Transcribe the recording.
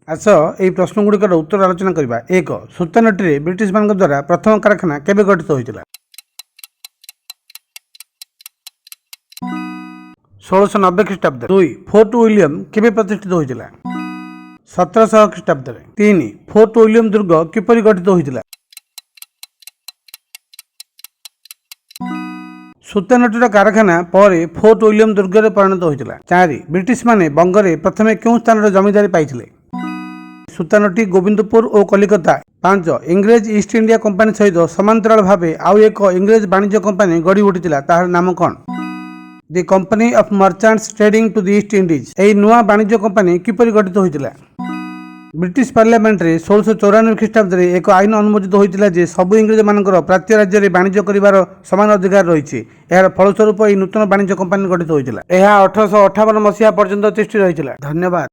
ଆସ ଏହି ପ୍ରଶ୍ନଗୁଡ଼ିକର ଉତ୍ତର ଆଲୋଚନା କରିବା। 1. ସୁତାନଟିରେ ବ୍ରିଟିଶମାନଙ୍କ ଦ୍ୱାରା ପ୍ରଥମ କାରଖାନା କେବେ ଗଠିତ ହୋଇଥିଲା? 1690 ଖ୍ରୀଷ୍ଟାବ୍ଦରେ। 2. ଫୋର୍ଟ ୱିଲିୟମ କେବେ ପ୍ରତିଷ୍ଠିତ ହୋଇଥିଲା? 1700 ଖ୍ରୀଷ୍ଟାବ୍ଦରେ। 3. ଫୋର୍ଟ ୱିଲିୟମ ଦୁର୍ଗ କିପରି ଗଠିତ ହୋଇଥିଲା? ସୁତାନଟିର କାରଖାନା ପରେ ଫୋର୍ଟ ୱିଲିୟମ ଦୁର୍ଗରେ ପରିଣତ ହୋଇଥିଲା। 4. ବ୍ରିଟିଶମାନେ ବଙ୍ଗରେ ପ୍ରଥମେ କେଉଁ ସ୍ଥାନରେ ଜମିଦାରୀ ପାଇଥିଲେ? ସୁତାନଟି ଗୋବିନ୍ଦପୁର ଓ କଲିକତା। 5. ଇଂରେଜ ଇଷ୍ଟ ଇଣ୍ଡିଆ କମ୍ପାନୀ ସହିତ ସମାନ୍ତରାଳ ଭାବେ ଆଉ ଏକ ଇଂରେଜ ବାଣିଜ୍ୟ କମ୍ପାନୀ ଗଢ଼ି ଉଠିଥିଲା, ତାହାର ନାମ କ'ଣ? The company of merchants trading to the East Indies. ଏହି ନୂଆ ବାଣିଜ୍ୟ କମ୍ପାନୀ କିପରି ଗଠିତ ହୋଇଥିଲା? ବ୍ରିଟିଶ ପାର୍ଲାମେଣ୍ଟରେ 1694 ଖ୍ରୀଷ୍ଟାବ୍ଦରେ ଏକ ଆଇନ ଅନୁମୋଦିତ ହୋଇଥିଲା ଯେ ସବୁ ଇଂରେଜମାନଙ୍କର ପ୍ରାଚ୍ୟ ରାଜ୍ୟରେ ବାଣିଜ୍ୟ କରିବାର ସମାନ ଅଧିକାର ରହିଛି। ଏହାର ଫଳସ୍ୱରୂପ ଏହି ନୂତନ ବାଣିଜ୍ୟ କମ୍ପାନୀ ଗଠିତ ହୋଇଥିଲା। ଏହା 1858 ମସିହା ପର୍ଯ୍ୟନ୍ତ ତିଷ୍ଠି ରହିଥିଲା। ଧନ୍ୟବାଦ।